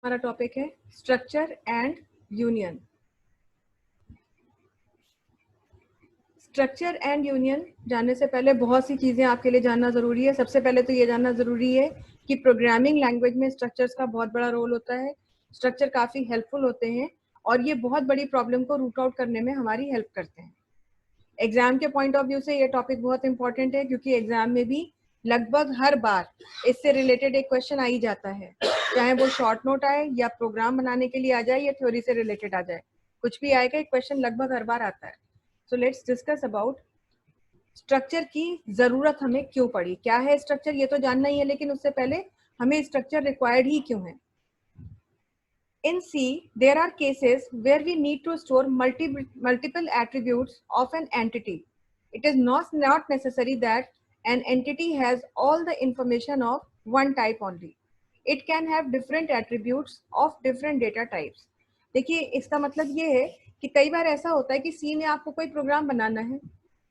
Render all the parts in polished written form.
हमारा टॉपिक है structure and union. Structure and union जानने से पहले बहुत सी चीज़ें आपके लिए जानना ज़रूरी है। सबसे पहले तो ये जानना ज़रूरी है कि प्रोग्रामिंग लैंग्वेज में स्ट्रक्चर्स का बहुत बड़ा रोल होता है। स्ट्रक्चर काफ़ी हेल्पफुल होते हैं और ये बहुत बड़ी प्रॉब्लम को रूट आउट करने में हमारी हेल्प करते हैं। एग्जाम के पॉइंट ऑफ व्यू से ये टॉपिक बहुत इंपॉर्टेंट है क्योंकि एग्जाम में भी लगभग हर बार इससे रिलेटेड एक क्वेश्चन आ ही जाता है, चाहे वो शॉर्ट नोट आए या प्रोग्राम बनाने के लिए आ जाए या थ्योरी से रिलेटेड आ जाए, कुछ भी आएगा एक क्वेश्चन लगभग हर बार आता है। So let's discuss about structure की जरूरत हमें क्यों पड़ी, क्या है स्ट्रक्चर ये तो जानना ही है, लेकिन उससे पहले हमें स्ट्रक्चर रिक्वायर्ड ही क्यों है। In C, there are cases where we need to store multiple attributes of an entity. It is not necessary that an entity has all the information of one type only. It can have different attributes of different data types. देखिए इसका मतलब ये है कि कई बार ऐसा होता है कि सी में आपको कोई प्रोग्राम बनाना है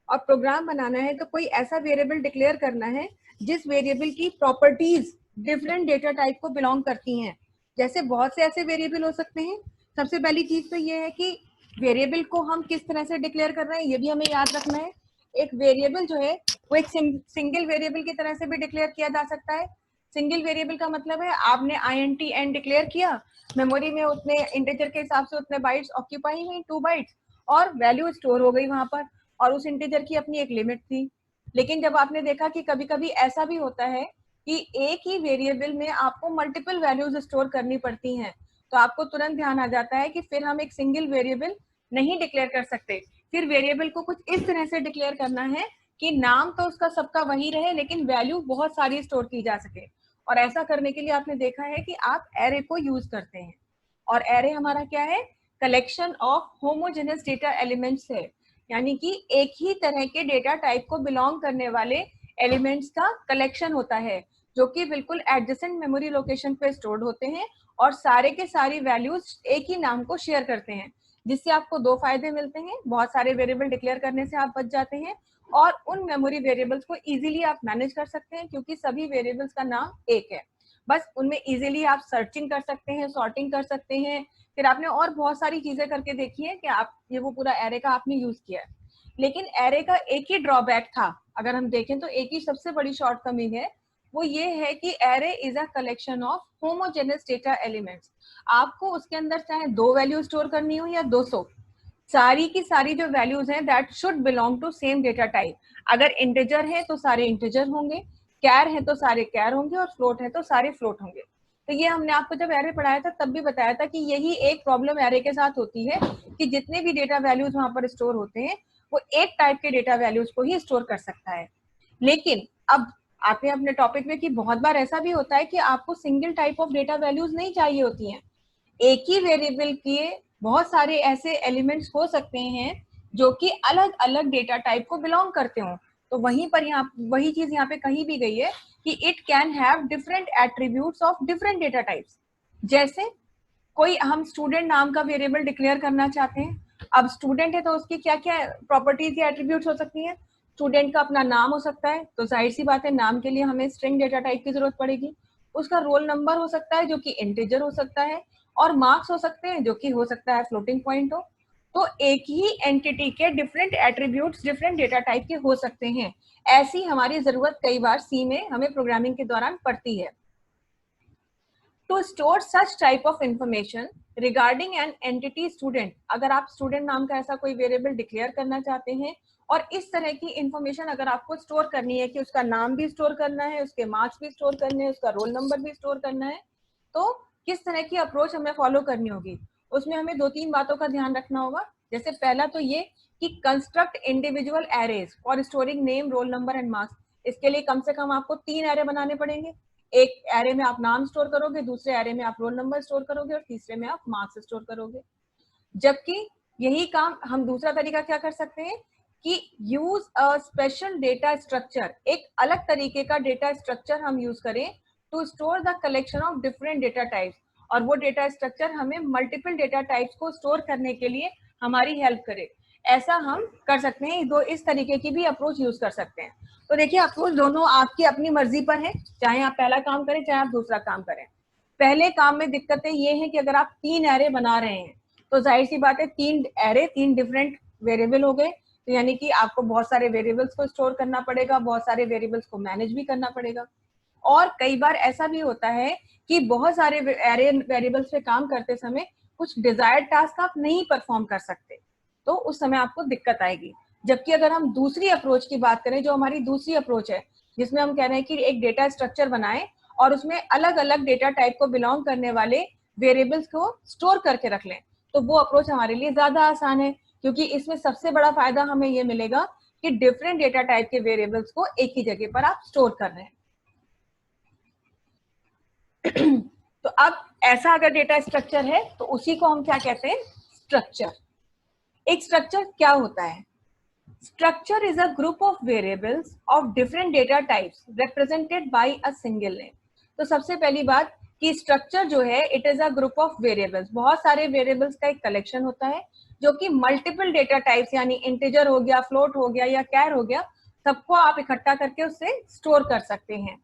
और प्रोग्राम बनाना है तो कोई ऐसा वेरिएबल डिक्लेयर करना है जिस वेरिएबल की प्रॉपर्टीज डिफरेंट डेटा टाइप को बिलोंग करती हैं। जैसे बहुत से ऐसे वेरिएबल हो सकते हैं। सबसे पहली चीज तो ये है कि वेरिएबल को हम किस तरह से डिक्लेयर कर रहे हैं ये भी हमें याद रखना है। एक वेरिएबल जो है वो एक सिंगल वेरिएबल की तरह से भी डिक्लेयर किया जा सकता है। सिंगल वेरिएबल का मतलब है आपने INT एन डिक्लेयर किया, मेमोरी में उतने इंटीजर के हिसाब से उतने बाइट्स ऑक्यूपाई हुई 2 बाइट्स और वैल्यू स्टोर हो गई वहां पर, और उस इंटीजर की अपनी एक लिमिट थी। लेकिन जब आपने देखा कि कभी कभी ऐसा भी होता है कि एक ही वेरिएबल में आपको मल्टीपल वैल्यूज स्टोर करनी पड़ती हैं, तो आपको तुरंत ध्यान आ जाता है कि फिर हम एक सिंगल वेरिएबल नहीं डिक्लेयर कर सकते। फिर वेरिएबल को कुछ इस तरह से डिक्लेयर करना है कि नाम तो उसका सबका वही रहे लेकिन वैल्यू बहुत सारी स्टोर की जा सके। और ऐसा करने के लिए आपने देखा है कि आप एरे को यूज करते हैं, और एरे हमारा क्या है, collection of homogeneous data elements है, यानी कि एक ही तरह के डेटा टाइप को बिलोंग करने वाले एलिमेंट्स का कलेक्शन होता है जो कि बिल्कुल एडजेसेंट मेमोरी लोकेशन पे स्टोर्ड होते हैं और सारे के सारी वैल्यूज एक ही नाम को शेयर करते हैं, जिससे आपको दो फायदे मिलते हैं। बहुत सारे वेरिएबल डिक्लेयर करने से आप बच जाते हैं और उन मेमोरी वेरिएबल्स को इजीली आप मैनेज कर सकते हैं क्योंकि सभी वेरिएबल्स का नाम एक है। बस उनमें इजीली आप सर्चिंग कर सकते हैं, सॉर्टिंग कर सकते हैं। फिर आपने और बहुत सारी चीजें करके देखी है कि आप ये वो पूरा एरे का आपने यूज किया है। लेकिन एरे का एक ही ड्रॉबैक था, अगर हम देखें तो एक ही सबसे बड़ी शॉर्टकमिंग है, वो ये है कि array is a collection of homogeneous data elements. आपको उसके अंदर चाहे 2 वैल्यू स्टोर करनी हो या 200, सारी की सारी जो वैल्यूज हैं that should belong to same data type. अगर इंटीजर है तो सारे इंटीजर होंगे, कैर है तो सारे कैर होंगे और फ्लोट है तो सारे फ्लोट होंगे। तो ये हमने आपको जब एरे पढ़ाया था तब भी बताया था कि यही एक प्रॉब्लम एरे के साथ होती है कि जितने भी डेटा वैल्यूज वहां पर स्टोर होते हैं वो एक टाइप के डेटा वैल्यूज को ही स्टोर कर सकता है। लेकिन अब आते हैं अपने टॉपिक में कि बहुत बार ऐसा भी होता है कि आपको single type of data values नहीं चाहिए होती हैं। एक ही वेरिएबल के बहुत सारे ऐसे एलिमेंट्स हो सकते हैं जो कि अलग अलग डेटा टाइप को बिलोंग करते हो। तो वहीं पर यहाँ वही चीज यहाँ पे कही भी गई है कि it can have different attributes of different data types. जैसे कोई हम स्टूडेंट नाम का वेरिएबल डिक्लेयर करना चाहते हैं, अब स्टूडेंट है तो उसकी क्या क्या प्रॉपर्टीज या एट्रीब्यूट्स हो सकती हैं। स्टूडेंट का अपना नाम हो सकता है, तो जाहिर सी बात है नाम के लिए हमें स्ट्रिंग डेटा टाइप की जरूरत पड़ेगी। उसका रोल नंबर हो सकता है जो कि इंटीजर हो सकता है, और मार्क्स हो सकते हैं जो कि हो सकता है फ्लोटिंग पॉइंट हो। तो एक ही एंटिटी के different attributes different data type के हो सकते हैं। ऐसी हमारी जरूरत कई बार सी में हमें प्रोग्रामिंग के दौरान पड़ती है। To store such type of information regarding an entity student, अगर आप स्टूडेंट नाम का ऐसा कोई वेरिएबल डिक्लेयर करना चाहते हैं और इस तरह की इंफॉर्मेशन अगर आपको स्टोर करनी है कि उसका नाम भी स्टोर करना है, उसके मार्क्स भी स्टोर करने हैं, उसका रोल नंबर भी स्टोर करना है, तो किस तरह की अप्रोच हमें फॉलो करनी होगी। उसमें हमें 2-3 बातों का ध्यान रखना होगा। जैसे पहला तो ये कि construct individual arrays for storing name, roll number and marks. इसके लिए कम से कम आपको 3 एरे बनाने पड़ेंगे। एक एरे में आप नाम स्टोर करोगे, दूसरे एरे में आप रोल नंबर स्टोर करोगे और तीसरे में आप मार्क्स स्टोर करोगे। जबकि यही काम हम दूसरा तरीका क्या कर सकते हैं कि use a special data structure, एक अलग तरीके का डेटा स्ट्रक्चर हम यूज करें to store the collection of different data types, और वो डेटा स्ट्रक्चर हमें मल्टीपल डेटा टाइप्स को स्टोर करने के लिए हमारी हेल्प करे। ऐसा हम कर सकते हैं, दो इस तरीके की भी अप्रोच यूज कर सकते हैं। तो देखिए अप्रोच दोनों आपकी अपनी मर्जी पर है, चाहे आप पहला काम करें चाहे आप दूसरा काम करें। पहले काम में दिक्कतें ये हैं कि अगर आप 3 एरे बना रहे हैं तो जाहिर सी बात है 3 एरे 3 डिफरेंट वेरिएबल हो गए, तो यानी कि आपको बहुत सारे वेरिएबल्स को स्टोर करना पड़ेगा, बहुत सारे वेरिएबल्स को मैनेज भी करना पड़ेगा। और कई बार ऐसा भी होता है कि बहुत सारे एरे वेरिएबल्स पे काम करते समय कुछ डिजायर्ड टास्क आप नहीं परफॉर्म कर सकते, तो उस समय आपको दिक्कत आएगी। जबकि अगर हम दूसरी अप्रोच की बात करें, जो हमारी दूसरी अप्रोच है, जिसमें हम कह रहे हैं कि एक डेटा स्ट्रक्चर बनाएं और उसमें अलग अलग डेटा टाइप को बिलोंग करने वाले वेरिएबल्स को स्टोर करके रख लें, तो वो अप्रोच हमारे लिए ज्यादा आसान है, क्योंकि इसमें सबसे बड़ा फायदा हमें ये मिलेगा कि डिफरेंट डेटा टाइप के वेरिएबल्स को एक ही जगह पर आप स्टोर कर रहे हैं। तो अब ऐसा अगर डेटा स्ट्रक्चर है तो उसी को हम क्या कहते हैं, स्ट्रक्चर। एक स्ट्रक्चर क्या होता है? Structure is a group of variables of different data types represented by a single name. तो सबसे पहली बात कि स्ट्रक्चर जो है it is a group of variables, बहुत सारे वेरिएबल्स का एक कलेक्शन होता है जो कि मल्टीपल डेटा टाइप्स यानी इंटीजर हो गया, फ्लोट हो गया या कैर हो गया, सबको आप इकट्ठा करके उससे स्टोर कर सकते हैं।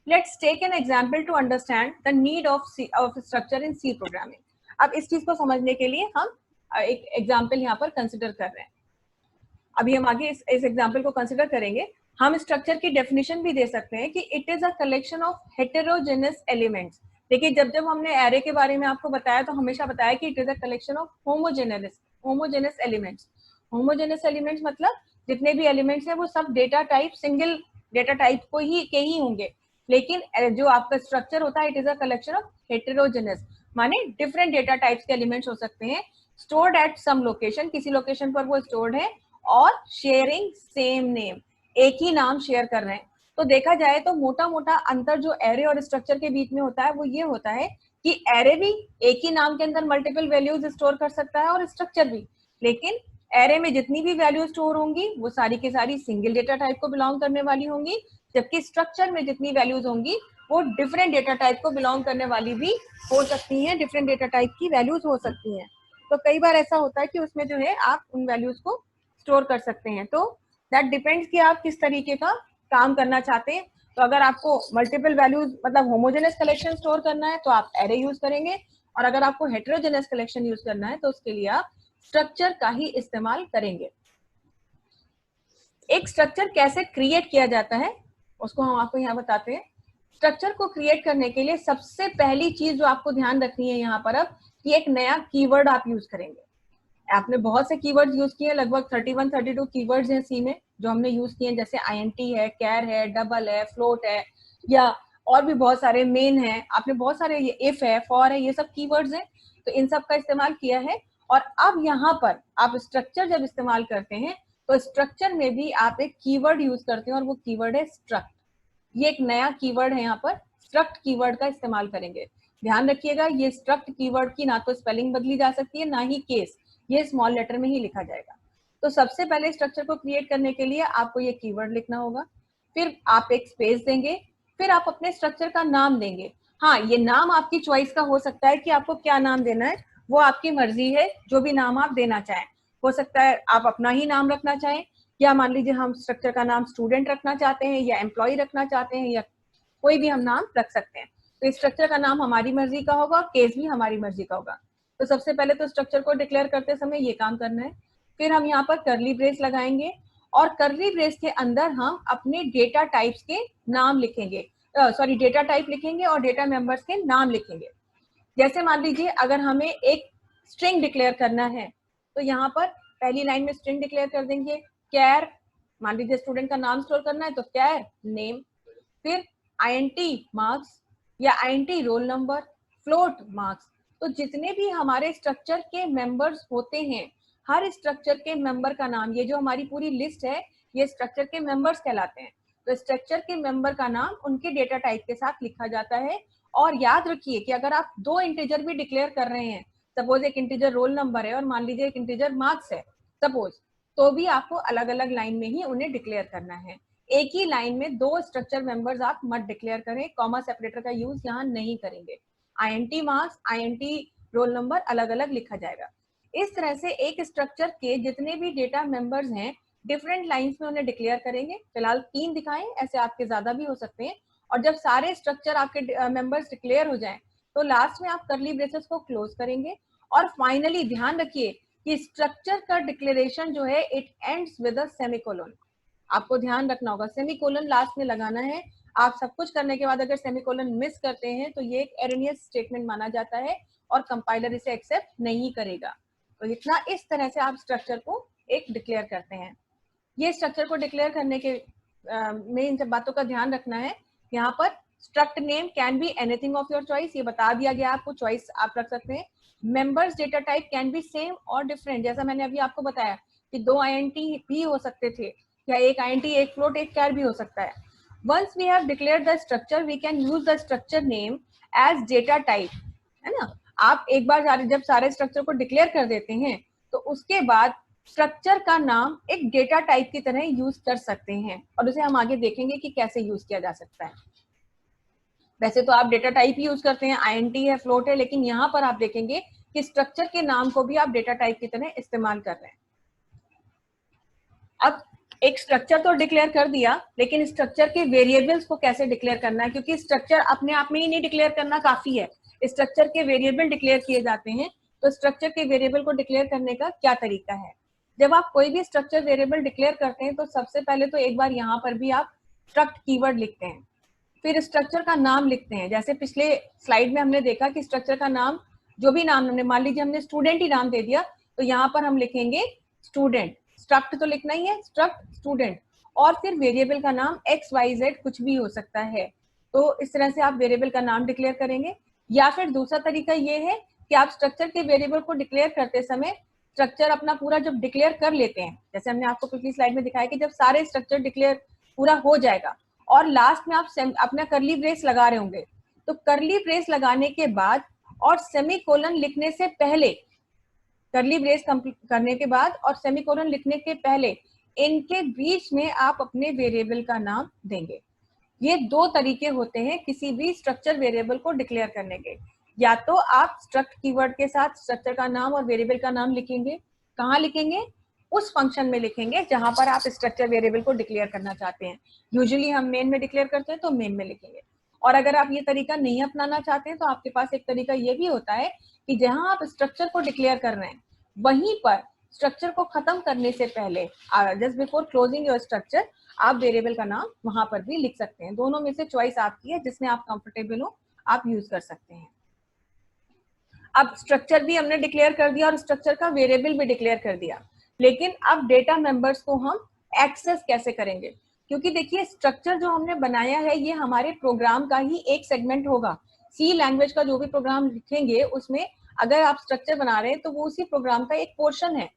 Let's take an example to understand the need of structure in C programming. अब इस चीज को समझने के लिए हम एक एग्जांपल यहाँ पर कंसिडर कर रहे हैं। अभी हम आगे इस एग्जांपल को कंसिडर करेंगे। हम स्ट्रक्चर की डेफिनेशन भी दे सकते हैं कि it is a collection of heterogeneous elements. देखिए, जब जब हमने एरे के बारे में आपको बताया तो हमेशा बताया कि it is a collection of homogeneous elements. Homogeneous elements मतलब जितने भी एलिमेंट्स हैं वो सब data type single data type को ही होंगे, लेकिन जो आपका स्ट्रक्चर होता है it is a collection of heterogeneous, माने डिफरेंट डेटा टाइप्स के एलिमेंट्स हो सकते हैं, स्टोर्ड एट सम लोकेशन, किसी लोकेशन पर वो स्टोर्ड है, और शेयरिंग सेम नेम, एक ही नाम शेयर कर रहे हैं। तो देखा जाए तो मोटा मोटा अंतर जो एरे और स्ट्रक्चर के बीच में होता है वो ये होता है कि एरे भी एक ही नाम के अंदर मल्टीपल वैल्यूज स्टोर कर सकता है और स्ट्रक्चर भी, लेकिन एरे में जितनी भी वैल्यू स्टोर होंगी वो सारी की सारी सिंगल डेटा टाइप को बिलोंग करने वाली होंगी, जबकि स्ट्रक्चर में जितनी वैल्यूज होंगी वो डिफरेंट डेटा टाइप को बिलोंग करने वाली भी हो सकती हैं, डिफरेंट डेटा टाइप की वैल्यूज हो सकती हैं। तो कई बार ऐसा होता है कि उसमें जो है आप उन वैल्यूज को स्टोर कर सकते हैं। तो दैट डिपेंड्स कि आप किस तरीके का काम करना चाहते हैं। तो अगर आपको मल्टीपल वैल्यूज मतलब होमोजेनस कलेक्शन स्टोर करना है तो आप एरे यूज करेंगे, और अगर आपको हेटेरोजेनस कलेक्शन यूज करना है तो उसके लिए आप स्ट्रक्चर का ही इस्तेमाल करेंगे। एक स्ट्रक्चर कैसे क्रिएट किया जाता है उसको हम आपको यहाँ बताते हैं। स्ट्रक्चर को क्रिएट करने के लिए सबसे पहली चीज जो आपको ध्यान रखनी है यहाँ पर अब कि एक नया कीवर्ड आप यूज करेंगे। आपने बहुत से कीवर्ड्स यूज किए, लगभग 31-32 कीवर्ड्स हैं सी में जो हमने यूज किए हैं, जैसे आईएनटी है, कैर है, डबल है, फ्लोट है, या और भी बहुत सारे मेन है, आपने बहुत सारे ये इफ है, फॉर है, ये सब कीवर्ड्स हैं, तो इन सब का इस्तेमाल किया है। और अब यहाँ पर आप स्ट्रक्चर जब इस्तेमाल करते हैं तो स्ट्रक्चर में भी आप एक कीवर्ड यूज करते हैं और वो कीवर्ड है स्ट्रक्ट। ये एक नया कीवर्ड है, यहाँ पर स्ट्रक्ट कीवर्ड का इस्तेमाल करेंगे। ध्यान रखिएगा ये स्ट्रक्ट कीवर्ड की ना तो स्पेलिंग बदली जा सकती है ना ही केस, ये स्मॉल लेटर में ही लिखा जाएगा। तो सबसे पहले स्ट्रक्चर को क्रिएट करने के लिए आपको ये कीवर्ड लिखना होगा, फिर आप एक स्पेस देंगे, फिर आप अपने स्ट्रक्चर का नाम देंगे। हाँ, ये नाम आपकी चॉइस का हो सकता है कि आपको क्या नाम देना है, वो आपकी मर्जी है, जो भी नाम आप देना चाहें। हो सकता है आप अपना ही नाम रखना चाहें, या मान लीजिए हम स्ट्रक्चर का नाम स्टूडेंट रखना चाहते हैं या एम्प्लॉय रखना चाहते हैं, या कोई भी हम नाम रख सकते हैं। तो स्ट्रक्चर का नाम हमारी मर्जी का होगा, केस भी हमारी मर्जी का होगा। तो सबसे पहले तो स्ट्रक्चर को डिक्लेयर करते समय ये काम करना है। फिर हम यहाँ पर कर्ली ब्रेस लगाएंगे और कर्ली ब्रेस के अंदर हम अपने डेटा टाइप्स के नाम लिखेंगे, डेटा टाइप लिखेंगे और डेटा मेंबर्स के नाम लिखेंगे। जैसे मान लीजिए अगर हमें एक स्ट्रिंग डिक्लेयर करना है तो यहाँ पर पहली लाइन में स्ट्रिंग डिक्लेयर कर देंगे, कैर, मान लीजिए स्टूडेंट का नाम स्टोर करना है तो कैर नेम, फिर आईएनटी मार्क्स या INT roll number, float marks. तो जितने भी हमारे स्ट्रक्चर के मेंबर्स होते हैं, हर स्ट्रक्चर के मेंबर का नाम, ये जो हमारी पूरी लिस्ट है ये स्ट्रक्चर के मेंबर्स कहलाते हैं। तो स्ट्रक्चर के मेंबर का नाम उनके डेटा टाइप के साथ लिखा जाता है। और याद रखिए कि अगर आप दो इंटीजर भी डिक्लेयर कर रहे हैं, सपोज एक इंटीजर रोल नंबर है और मान लीजिए एक इंटीजर मार्क्स है सपोज, तो भी आपको अलग अलग लाइन में ही उन्हें डिक्लेयर करना है। एक ही लाइन में दो स्ट्रक्चर मेंबर्स आप मत डिक्लेयर करें, कॉमा सेपरेटर का यूज यहाँ नहीं करेंगे। INT marks, INT roll number अलग अलग लिखा जाएगा। इस तरह से एक स्ट्रक्चर के जितने भी डेटा मेंबर्स हैं डिफरेंट लाइंस में उन्हें डिक्लेयर करेंगे। फिलहाल 3 दिखाएं, ऐसे आपके ज्यादा भी हो सकते हैं। और जब सारे स्ट्रक्चर आपके मेंबर्स डिक्लेयर हो जाएं तो लास्ट में आप करली ब्रेसेस को क्लोज करेंगे। और फाइनली ध्यान रखिए कि स्ट्रक्चर का डिक्लेरेशन जो है it ends with a semicolon. आपको ध्यान रखना होगा सेमीकोलन लास्ट में लगाना है। आप सब कुछ करने के बाद अगर सेमीकोलन मिस करते हैं तो ये एक एरनियस स्टेटमेंट माना जाता है और कंपाइलर इसे एक्सेप्ट नहीं करेगा। तो इतना इस तरह से आप स्ट्रक्चर को एक डिक्लेयर करते हैं। ये स्ट्रक्चर को डिक्लेयर करने के में इन सब बातों का ध्यान रखना है। यहाँ पर struct name can be anything of your choice, ये बता दिया गया आपको, चॉइस आप रख सकते हैं। Members data type can be same और डिफरेंट, जैसा मैंने अभी आपको बताया कि 2 INT भी हो सकते थे, या एक INT, एक फ्लोट, एक कैर भी हो सकता है। Once we have declared the structure we can use the structure name as data type, है ना। आप एक बार जब सारे स्ट्रक्चर को डिक्लेयर कर देते हैं तो उसके बाद स्ट्रक्चर का नाम एक डेटा टाइप की तरह यूज कर सकते हैं, और उसे हम आगे देखेंगे कि कैसे यूज किया जा सकता है। वैसे तो आप डेटा टाइप यूज करते हैं, INT है, फ्लोट है, लेकिन यहाँ पर आप देखेंगे कि स्ट्रक्चर के नाम को भी आप डेटा टाइप की तरह इस्तेमाल कर रहे हैं। अब एक स्ट्रक्चर तो डिक्लेयर कर दिया, लेकिन स्ट्रक्चर के वेरिएबल्स को कैसे डिक्लेयर करना है, क्योंकि स्ट्रक्चर अपने आप में ही नहीं डिक्लेयर करना काफी है, स्ट्रक्चर के वेरिएबल डिक्लेयर किए जाते हैं। तो स्ट्रक्चर के वेरिएबल को डिक्लेयर करने का क्या तरीका है। जब आप कोई भी स्ट्रक्चर वेरिएबल डिक्लेयर करते हैं तो सबसे पहले तो एक बार यहाँ पर भी आप स्ट्रक्ट कीवर्ड लिखते हैं, फिर स्ट्रक्चर का नाम लिखते हैं। जैसे पिछले स्लाइड में हमने देखा कि स्ट्रक्चर का नाम, जो भी नाम हमने, मान लीजिए हमने स्टूडेंट ही नाम दे दिया, तो यहाँ पर हम लिखेंगे स्टूडेंट। स्ट्रक्ट तो लिखना ही है, स्ट्रक्ट स्टूडेंट, और फिर वेरिएबल का नाम XYZ कुछ भी हो सकता है। तो इस तरह से आप वेरिएबल का नाम डिक्लेयर करेंगे। या फिर दूसरा तरीका ये है कि आप स्ट्रक्चर के वेरिएबल को डिक्लेयर करते समय स्ट्रक्चर अपना पूरा जब डिक्लेयर कर लेते हैं, जैसे हमने आपको पिछली स्लाइड में दिखाया कि जब सारे स्ट्रक्चर डिक्लेयर पूरा हो जाएगा और लास्ट में आप अपना करली ब्रेस लगा रहे होंगे, तो करली ब्रेस लगाने के बाद और सेमीकोलन लिखने से पहले, करली ब्रेस करने के बाद और सेमीकोलन लिखने के पहले इनके बीच में आप अपने वेरिएबल का नाम देंगे। ये दो तरीके होते हैं किसी भी स्ट्रक्चर वेरिएबल को डिक्लेयर करने के। या तो आप स्ट्रक्ट कीवर्ड के साथ स्ट्रक्चर का नाम और वेरिएबल का नाम लिखेंगे। कहाँ लिखेंगे? उस फंक्शन में लिखेंगे जहां पर आप स्ट्रक्चर वेरिएबल को डिक्लेयर करना चाहते हैं। यूजुअली हम मेन में डिक्लेयर करते हैं तो मेन में लिखेंगे। और अगर आप ये तरीका नहीं अपनाना चाहते हैं तो आपके पास एक तरीका ये भी होता है कि जहां आप स्ट्रक्चर को डिक्लेयर कर रहे हैं वहीं पर स्ट्रक्चर को खत्म करने से पहले, just before closing your structure, आप वेरिएबल का नाम वहां पर भी लिख सकते हैं। दोनों में से चॉइस आपकी है, जिसमें आप कंफर्टेबल हो आप यूज कर सकते हैं। अब स्ट्रक्चर भी हमने डिक्लेयर कर दिया और स्ट्रक्चर का वेरिएबल भी डिक्लेयर कर दिया, लेकिन अब डेटा मेंबर्स को हम एक्सेस कैसे करेंगे? क्योंकि देखिए स्ट्रक्चर जो हमने बनाया है ये हमारे प्रोग्राम का ही एक सेगमेंट होगा। सी लैंग्वेज का जो भी प्रोग्राम लिखेंगे उसमें अगर आप स्ट्रक्चर बना रहे हैं तो वो उसी प्रोग्राम का एक पोर्शन है,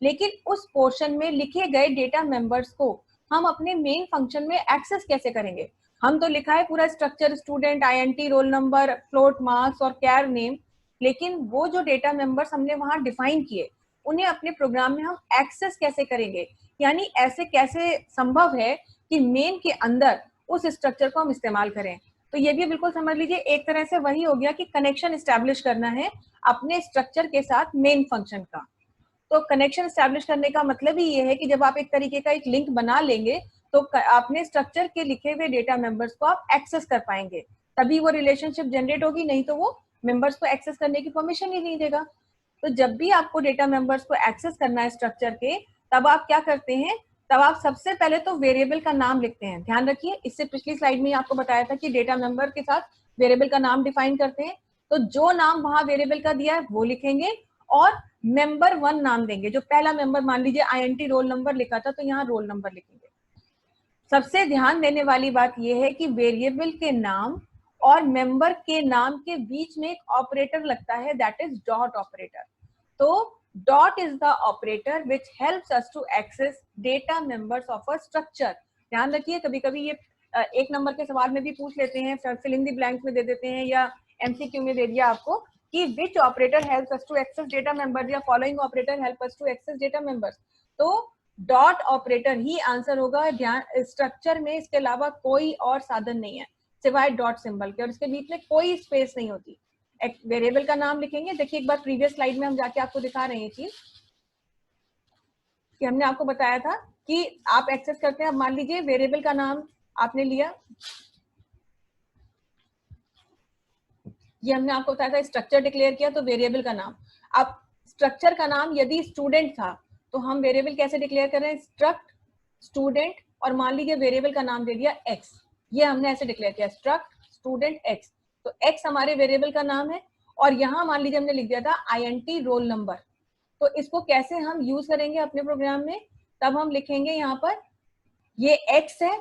लेकिन उस पोर्शन में लिखे गए डेटा मेंबर्स को हम अपने मेन फंक्शन में एक्सेस कैसे करेंगे? हम तो लिखा है पूरा structure, student, INT, roll number, float, marks और कैर नेम, लेकिन वो जो डेटा मेंबर्स हमने वहां डिफाइन किए उन्हें अपने प्रोग्राम में हम एक्सेस कैसे करेंगे? यानी ऐसे कैसे संभव है कि मेन के अंदर उस स्ट्रक्चर को हम इस्तेमाल करें? तो ये भी बिल्कुल समझ लीजिए एक तरह से वही हो गया कि कनेक्शन एस्टैब्लिश करना है अपने स्ट्रक्चर के साथ मेन फंक्शन का। तो कनेक्शन एस्टैब्लिश करने का मतलब ही ये है कि जब आप एक तरीके का एक लिंक बना लेंगे तो अपने स्ट्रक्चर के लिखे हुए डेटा मेंबर्स को आप एक्सेस कर पाएंगे, तभी वो रिलेशनशिप जनरेट होगी, नहीं तो वो मेंबर्स को एक्सेस करने की परमिशन ही नहीं देगा। तो जब भी आपको डेटा मेंबर्स को एक्सेस करना है स्ट्रक्चर के, तब आप क्या करते हैं? तब आप सबसे पहले तो वेरिएबल का नाम लिखते हैं। ध्यान रखिए, इससे पिछली स्लाइड में आपको बताया था कि डेटा मेंबर के साथ वेरिएबल का नाम डिफाइन करते हैं। तो जो नाम वहां वेरिएबल का दिया है वो लिखेंगे और मेंबर 1 नाम देंगे। जो पहला मेंबर, मान लीजिए INT रोल नंबर लिखा था तो यहाँ रोल नंबर लिखेंगे। सबसे ध्यान देने वाली बात यह है कि वेरिएबल के नाम और मेंबर के नाम के बीच में एक ऑपरेटर लगता है, दैट इज डॉट ऑपरेटर। तो dot is the operator which helps us to access data members of a structure. ध्यान रखिए, कभी कभी ये एक नंबर के सवाल में भी पूछ लेते हैं, फिल इन द ब्लैंक्स में दे देते हैं, या MCQ में दे दिया आपको कि which operator helps us to access data members या following operator help us to access data members. तो डॉट ऑपरेटर ही आंसर होगा। ध्यान, स्ट्रक्चर में इसके अलावा कोई और साधन नहीं है सिवाय डॉट सिंबल के, और इसके बीच में कोई स्पेस नहीं होती। एक वेरिएबल का नाम लिखेंगे। देखिए एक बार प्रीवियस स्लाइड में हम जाके आपको दिखा रहे हैं चीज कि हमने आपको बताया था कि आप एक्सेस करते हैं। अब मान लीजिए वेरिएबल का नाम आपने लिया, ये हमने आपको बताया था, स्ट्रक्चर डिक्लेयर किया तो वेरिएबल का नाम। अब स्ट्रक्चर का नाम यदि स्टूडेंट था तो हम वेरिएबल कैसे डिक्लेयर कर रहे हैं, स्ट्रक्ट स्टूडेंट, और मान लीजिए वेरिएबल का नाम दे दिया x, ये हमने ऐसे डिक्लेयर किया स्ट्रक्ट स्टूडेंट x, तो x हमारे वेरिएबल का नाम है। और यहाँ मान लीजिए हमने लिख दिया था int रोल नंबर, तो इसको कैसे हम यूज करेंगे अपने प्रोग्राम में, तब हम लिखेंगे यहाँ पर ये x है,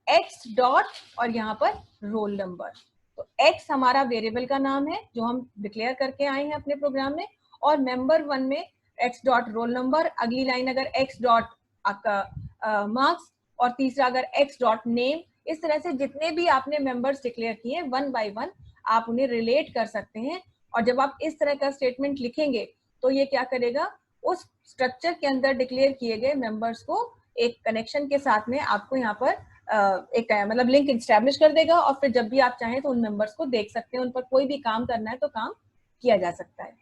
x डॉट और यहाँ पर रोल नंबर। तो x हमारा वेरिएबल का नाम है जो हम डिक्लेयर करके आए हैं अपने प्रोग्राम में, और मेंबर 1 में x डॉट रोल नंबर, अगली लाइन अगर x डॉट आपका मार्क्स, और तीसरा अगर x डॉट नेम। इस तरह से जितने भी आपने मेंबर्स डिक्लेयर किए वन बाय वन आप उन्हें रिलेट कर सकते हैं। और जब आप इस तरह का स्टेटमेंट लिखेंगे तो ये क्या करेगा, उस स्ट्रक्चर के अंदर डिक्लेयर किए गए मेंबर्स को एक कनेक्शन के साथ में आपको यहाँ पर एक मतलब लिंक इस्टेब्लिश कर देगा, और फिर जब भी आप चाहें तो उन मेंबर्स को देख सकते हैं, उन पर कोई भी काम करना है तो काम किया जा सकता है।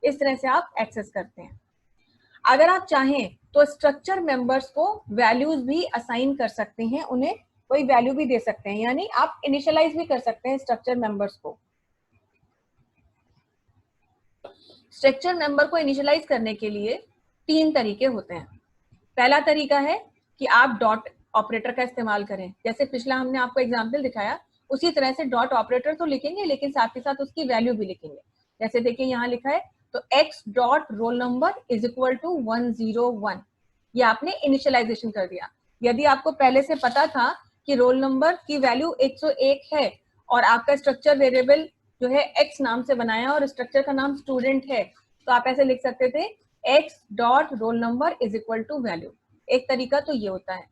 इस तरह से आप एक्सेस करते हैं। अगर आप चाहें तो स्ट्रक्चर मेंबर्स को वैल्यूज भी असाइन कर सकते हैं, उन्हें कोई वैल्यू भी दे सकते हैं, यानी आप इनिशियलाइज भी कर सकते हैं स्ट्रक्चर मेंबर्स को। स्ट्रक्चर मेंबर को इनिशियलाइज करने के लिए 3 तरीके होते हैं। पहला तरीका है कि आप डॉट ऑपरेटर का इस्तेमाल करें, जैसे पिछला हमने आपको एग्जांपल दिखाया उसी तरह से डॉट ऑपरेटर तो लिखेंगे लेकिन साथ ही साथ उसकी वैल्यू भी लिखेंगे। जैसे देखिए यहाँ लिखा है तो x dot roll number is equal to 101, ये आपने इनिशियलाइजेशन कर दिया। यदि आपको पहले से पता था कि रोल नंबर की वैल्यू 101 है और आपका स्ट्रक्चर वेरिएबल जो है x नाम से बनाया और स्ट्रक्चर का नाम स्टूडेंट है, तो आप ऐसे लिख सकते थे x dot roll number is equal to value. एक तरीका तो ये होता है।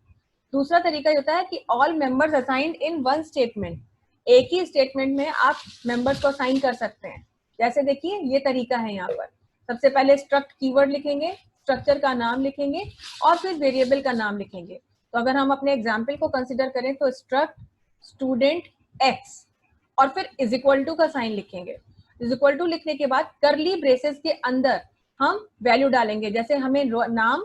दूसरा तरीका ये होता है कि all members assigned in one statement, एक ही स्टेटमेंट में आप मेंबर्स को असाइन कर सकते हैं। जैसे देखिए ये तरीका है, यहाँ पर सबसे पहले स्ट्रक्ट कीवर्ड लिखेंगे, स्ट्रक्चर का नाम लिखेंगे और फिर वेरिएबल का नाम लिखेंगे। तो अगर हम अपने एग्जाम्पल को कंसिडर करें तो स्ट्रक्ट स्टूडेंट x और फिर इज इक्वल टू का साइन लिखेंगे। इज इक्वल टू लिखने के बाद करली ब्रेसेस के अंदर हम वैल्यू डालेंगे, जैसे हमें नाम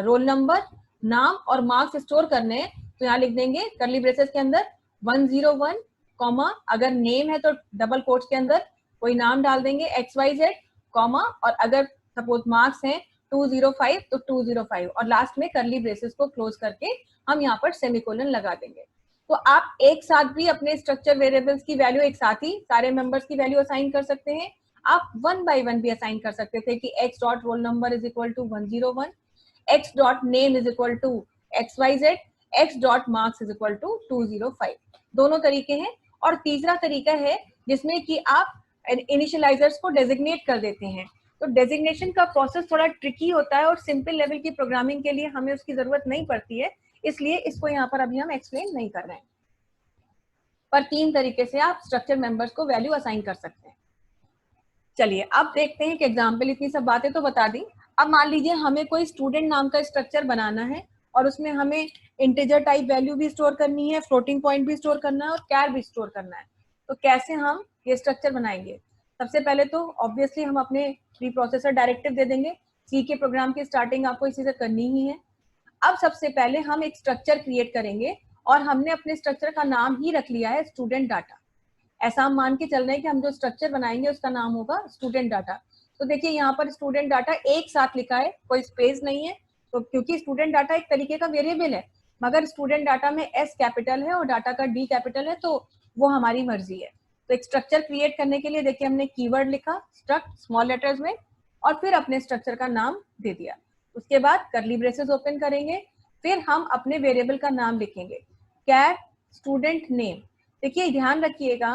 रोल नंबर नाम और मार्क्स स्टोर करने हैं तो यहाँ लिख देंगे करली ब्रेसेस के अंदर 101 कॉमा, अगर नेम है तो डबल कोट्स के अंदर कोई नाम डाल देंगे XYZ कॉमा, और अगर सपोज मार्क्स हैं 205 तो 205 और लास्ट में करली ब्रेसेस को क्लोज करके हम यहाँ पर सेमीकोलन लगा देंगे। तो आप एक साथ भी अपने स्ट्रक्चर वेरिएबल्स की वैल्यू एक साथ ही सारे मेंबर्स की वैल्यू असाइन कर सकते हैं। आप वन बाय वन भी असाइन कर सकते थे कि x dot roll number is equal to 101, x dot name is equal to XYZ, x dot marks is equal to 205। दोनों तरीके हैं। और तीसरा तरीका है जिसमें कि आप इनिशियलाइजर्स को डेजिग्नेट कर देते हैं। तो डेजिग्नेशन का प्रोसेस थोड़ा ट्रिकी होता है और सिंपल लेवल की प्रोग्रामिंग के लिए हमें उसकी जरूरत नहीं पड़ती है, इसलिए इसको यहाँ पर अभी हम एक्सप्लेन नहीं कर रहे हैं। पर 3 तरीके से आप स्ट्रक्चर मेंबर्स को वैल्यू असाइन कर सकते हैं। चलिए अब देखते हैं कि एग्जाम्पल, इतनी सब बातें तो बता दी। अब मान लीजिए हमें कोई स्टूडेंट नाम का स्ट्रक्चर बनाना है और उसमें हमें इंटीजर टाइप वैल्यू भी स्टोर करनी है, फ्लोटिंग पॉइंट भी स्टोर करना है और कैर भी स्टोर करना है। तो कैसे हम ये स्ट्रक्चर बनाएंगे? सबसे पहले तो ऑब्वियसली हम अपने प्री प्रोसेसर डायरेक्टिव दे देंगे। सी के प्रोग्राम की स्टार्टिंग आपको इसी से करनी ही है। अब सबसे पहले हम एक स्ट्रक्चर क्रिएट करेंगे और हमने अपने स्ट्रक्चर का नाम ही रख लिया है स्टूडेंट डाटा। ऐसा हम मान के चल रहे हैं कि हम जो स्ट्रक्चर बनाएंगे उसका नाम होगा स्टूडेंट डाटा। तो देखिए यहाँ पर स्टूडेंट डाटा एक साथ लिखा है, कोई स्पेस नहीं है, तो क्योंकि स्टूडेंट डाटा एक तरीके का वेरिएबल है, मगर स्टूडेंट डाटा में S कैपिटल है और डाटा का D कैपिटल है, तो वो हमारी मर्जी है। तो एक स्ट्रक्चर क्रिएट करने के लिए देखिए हमने कीवर्ड लिखा स्ट्रक्ट स्मॉल लेटर्स में और फिर अपने स्ट्रक्चर का नाम दे दिया। उसके बाद करली ब्रेसेस ओपन करेंगे, फिर हम अपने वेरिएबल का नाम लिखेंगे कैर स्टूडेंट नेम। देखिए ध्यान रखिएगा,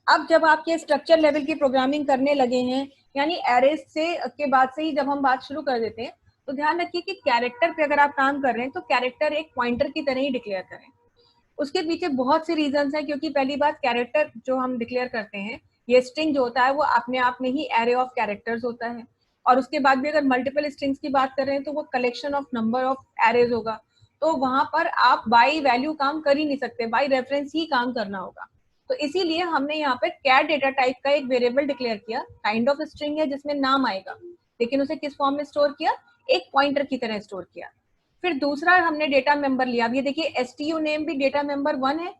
अब जब आप ये स्ट्रक्चर लेवल की प्रोग्रामिंग करने लगे हैं, यानी एरेज से के बाद से ही जब हम बात शुरू कर देते हैं, तो ध्यान रखिए कि कैरेक्टर पे अगर आप काम कर रहे हैं तो कैरेक्टर एक पॉइंटर की तरह ही डिक्लेयर करें। उसके पीछे बहुत सी रीजंस हैं, क्योंकि पहली बात कैरेक्टर जो हम डिक्लेयर करते हैं, ये स्ट्रिंग जो होता है वो अपने आप में ही एरे ऑफ कैरेक्टर्स होता है, और उसके बाद भी अगर मल्टीपल स्ट्रिंग्स की बात कर रहे हैं तो वो collection of number of arrays होगा। तो वहां पर आप बाई वैल्यू काम कर ही नहीं सकते, बाई रेफरेंस ही काम करना होगा। तो इसीलिए हमने यहाँ पे कैर डेटा टाइप का एक वेरिएबल डिक्लेयर किया, काइंड ऑफ स्ट्रिंग है जिसमें नाम आएगा, लेकिन उसे किस फॉर्म में स्टोर किया, एक पॉइंटर की तरह स्टोर किया। फिर दूसरा हमने डेटा मेंबर लिया। अब ये देखिए STU नेम भी डेटा मेंबर 1 है,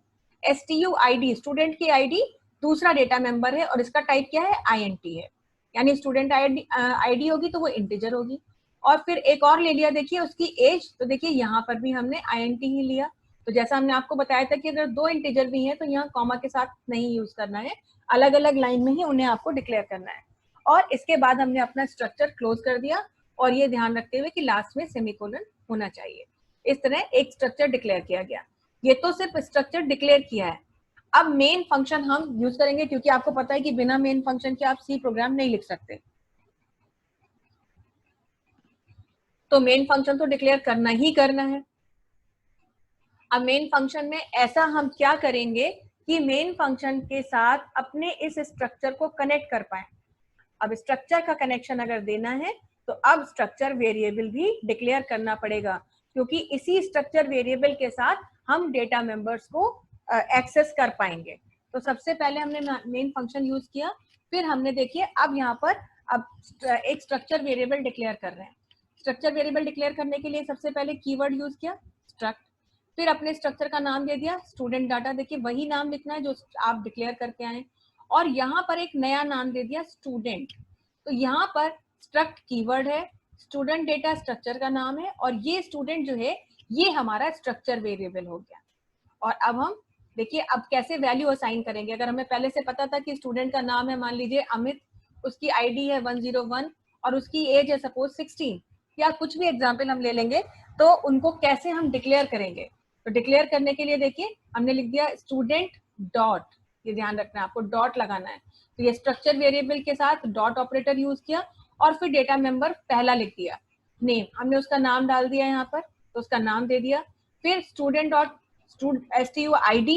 STU ID स्टूडेंट की ID दूसरा डेटा मेंबर है और इसका टाइप क्या है, आईएनटी है, यानी स्टूडेंट आईडी होगी तो वो इंटीजर होगी। और फिर एक और ले लिया, देखिए उसकी एज, तो देखिए यहाँ पर भी हमने आईएनटी ही लिया। तो जैसा हमने आपको बताया था कि अगर दो इंटीजर भी हैं तो यहाँ कॉमा के साथ नहीं यूज करना है, अलग अलग लाइन में ही उन्हें आपको डिक्लेयर करना है। और इसके बाद हमने अपना स्ट्रक्चर क्लोज कर दिया, और ये ध्यान रखते हुए कि लास्ट में सेमीकोलन होना चाहिए। इस तरह एक स्ट्रक्चर डिक्लेयर किया गया। ये तो सिर्फ स्ट्रक्चर डिक्लेयर किया है। अब मेन फंक्शन हम यूज करेंगे, क्योंकि आपको पता है कि बिना मेन फंक्शन के आप सी प्रोग्राम नहीं लिख सकते। तो मेन फंक्शन तो डिक्लेयर करना ही करना है। अब मेन फंक्शन में ऐसा हम क्या करेंगे कि मेन फंक्शन के साथ अपने इस स्ट्रक्चर को कनेक्ट कर पाए। अब स्ट्रक्चर का कनेक्शन अगर देना है तो अब स्ट्रक्चर वेरिएबल भी डिक्लेयर करना पड़ेगा, क्योंकि इसी स्ट्रक्चर वेरिएबल के साथ हम डेटा मेंबर्स को एक्सेस कर पाएंगे। तो सबसे पहले हमने मेन फंक्शन यूज किया, फिर हमने देखिए अब यहाँ पर अब एक स्ट्रक्चर वेरिएबल डिक्लेयर कर रहे हैं। स्ट्रक्चर वेरिएबल डिक्लेयर करने के लिए सबसे पहले कीवर्ड यूज किया स्ट्रक्ट, फिर अपने स्ट्रक्चर का नाम दे दिया स्टूडेंट डाटा। देखिए वही नाम लिखना है जो आप डिक्लेयर करके आए, और यहाँ पर एक नया नाम दे दिया स्टूडेंट। तो यहाँ पर स्ट्रक्ट कीवर्ड है, स्टूडेंट डेटा स्ट्रक्चर का नाम है, और ये स्टूडेंट जो है ये हमारा स्ट्रक्चर वेरिएबल हो गया। और अब हम देखिए अब कैसे वैल्यू असाइन करेंगे। अगर हमें पहले से पता था कि स्टूडेंट का नाम है मान लीजिए अमित, उसकी आईडी है 101 और उसकी एज है सपोज 16, या कुछ भी एग्जाम्पल हम ले लेंगे, तो उनको कैसे हम डिक्लेयर करेंगे। तो डिक्लेयर करने के लिए देखिए हमने लिख दिया स्टूडेंट डॉट, ये ध्यान रखना है आपको डॉट लगाना है। तो ये स्ट्रक्चर वेरिएबल के साथ डॉट ऑपरेटर यूज किया, और फिर डेटा मेंबर पहला लिख दिया नेम, हमने उसका नाम डाल दिया यहाँ पर, तो उसका नाम दे दिया। फिर स्टूडेंट डॉट STU ID,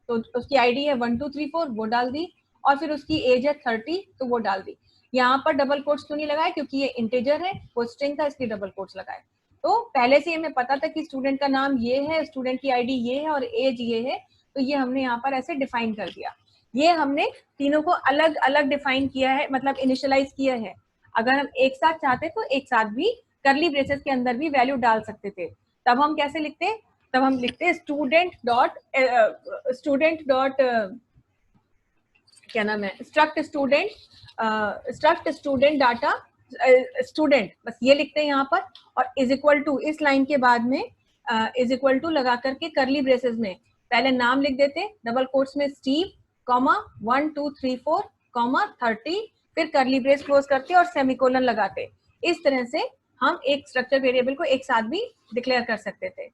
तो उसकी आईडी है 1234, वो डाल दी, और फिर उसकी एज है 30, तो वो डाल दी। यहाँ पर डबल कोट्स क्यों नहीं लगाए, क्योंकि ये इंटीजर है, वो स्ट्रिंग था इसलिए डबल कोट्स लगाए। तो पहले से हमें पता था कि स्टूडेंट का नाम ये है, स्टूडेंट की आईडी ये है और एज ये है, तो ये हमने यहाँ पर ऐसे डिफाइन कर दिया। ये हमने तीनों को अलग अलग डिफाइन किया है, मतलब इनिशियलाइज किया है। अगर हम एक साथ चाहते तो एक साथ भी करली ब्रेसेस के अंदर भी वैल्यू डाल सकते थे। तब हम कैसे लिखते, तब हम लिखते स्टूडेंट डॉट क्या नाम है, स्ट्रक्ट स्टूडेंट डाटा स्टूडेंट, बस ये लिखते हैं यहाँ पर। और इज इक्वल टू, इस लाइन के बाद में इज इक्वल टू लगा करके करली ब्रेसेस में पहले नाम लिख देते, डबल कोट्स में स्टीव कॉमा 1 2 3 4 कॉमा 30, फिर करली ब्रेस क्लोज करते और सेमीकोलन लगाते। इस तरह से हम एक स्ट्रक्चर वेरिएबल को एक साथ भी डिक्लेयर कर सकते थे।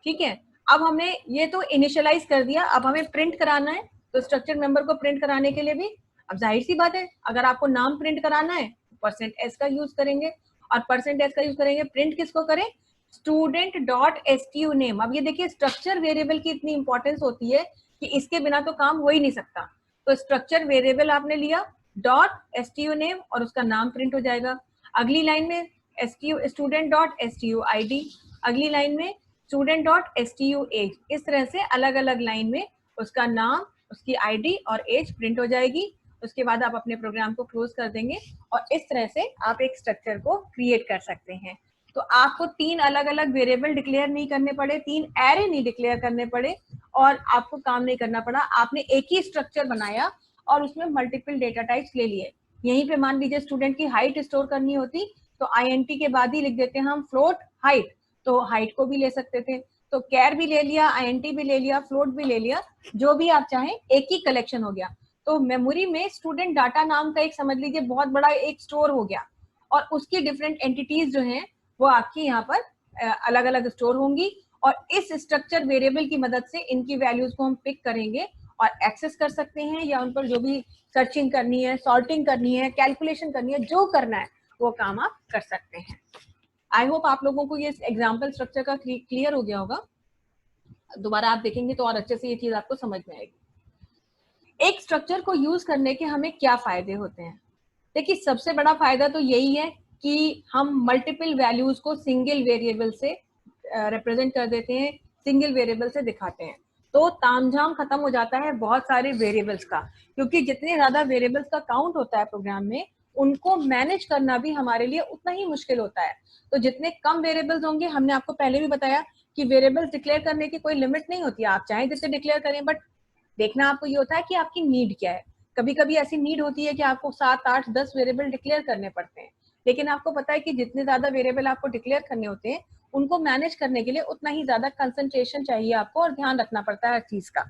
ठीक है, अब हमने ये तो इनिशियलाइज कर दिया, अब हमें प्रिंट कराना है। तो स्ट्रक्चर मेंबर को प्रिंट कराने के लिए भी अब जाहिर सी बात है, अगर आपको नाम प्रिंट कराना है %s का यूज करेंगे, और %s का यूज करेंगे प्रिंट किसको करें, स्टूडेंट डॉट STU नेम। अब ये देखिए स्ट्रक्चर वेरिएबल की इतनी इंपॉर्टेंस होती है कि इसके बिना तो काम हो ही नहीं सकता। तो स्ट्रक्चर वेरिएबल आपने लिया डॉट STU नेम और उसका नाम प्रिंट हो जाएगा। अगली लाइन में स्टूडेंट डॉट STU ID, अगली लाइन में स्टूडेंट डॉट STU एज। इस तरह से अलग अलग लाइन में उसका नाम, उसकी आईडी और एज प्रिंट हो जाएगी। उसके बाद आप अपने प्रोग्राम को क्लोज कर देंगे, और इस तरह से आप एक स्ट्रक्चर को क्रिएट कर सकते हैं। तो आपको 3 अलग अलग वेरिएबल डिक्लेयर नहीं करने पड़े, 3 एरे नहीं डिक्लेयर करने पड़े, और आपको काम नहीं करना पड़ा। आपने एक ही स्ट्रक्चर बनाया और उसमें मल्टीपल डेटा टाइप्स ले लिए। यहीं पे मान लीजिए स्टूडेंट की हाइट स्टोर करनी होती तो INT के बाद ही लिख देते हैं हम फ्लोट हाइट, तो हाइट को भी ले सकते थे। तो कैर भी ले लिया, INT भी ले लिया, फ्लोट भी ले लिया, जो भी आप चाहें, एक ही कलेक्शन हो गया। तो मेमोरी में स्टूडेंट डाटा नाम का एक समझ लीजिए बहुत बड़ा एक स्टोर हो गया, और उसकी डिफरेंट एंटिटीज जो हैं वो आपकी यहाँ पर अलग अलग स्टोर होंगी, और इस स्ट्रक्चर वेरिएबल की मदद से इनकी वैल्यूज को हम पिक करेंगे और एक्सेस कर सकते हैं, या उन पर जो भी सर्चिंग करनी है, सॉर्टिंग करनी है, कैलकुलेशन करनी है, जो करना है वो काम आप कर सकते हैं। आई होप आप लोगों को ये एग्जाम्पल स्ट्रक्चर का क्लियर हो गया होगा। दोबारा आप देखेंगे तो और अच्छे से ये चीज आपको समझ में आएगी। एक स्ट्रक्चर को यूज करने के हमें क्या फायदे होते हैं। देखिए सबसे बड़ा फायदा तो यही है कि हम मल्टीपल वैल्यूज को सिंगल वेरिएबल से रिप्रेजेंट कर देते हैं, सिंगल वेरिएबल से दिखाते हैं। तो तामझाम खत्म हो जाता है बहुत सारे वेरिएबल्स का, क्योंकि जितने ज्यादा वेरिएबल्स का काउंट होता है प्रोग्राम में, उनको मैनेज करना भी हमारे लिए उतना ही मुश्किल होता है। तो जितने कम वेरिएबल्स होंगे, हमने आपको पहले भी बताया कि वेरिएबल्स डिक्लेयर करने की कोई लिमिट नहीं होती है, आप चाहे जितने डिक्लेयर करें, बट देखना आपको ये होता है कि आपकी नीड क्या है। कभी कभी ऐसी नीड होती है कि आपको 7, 8, 10 वेरिएबल डिक्लेयर करने पड़ते हैं, लेकिन आपको पता है कि जितने ज्यादा वेरिएबल आपको डिक्लेयर करने होते हैं उनको मैनेज करने के लिए उतना ही ज्यादा कंसंट्रेशन चाहिए आपको और ध्यान रखना पड़ता है हर चीज का।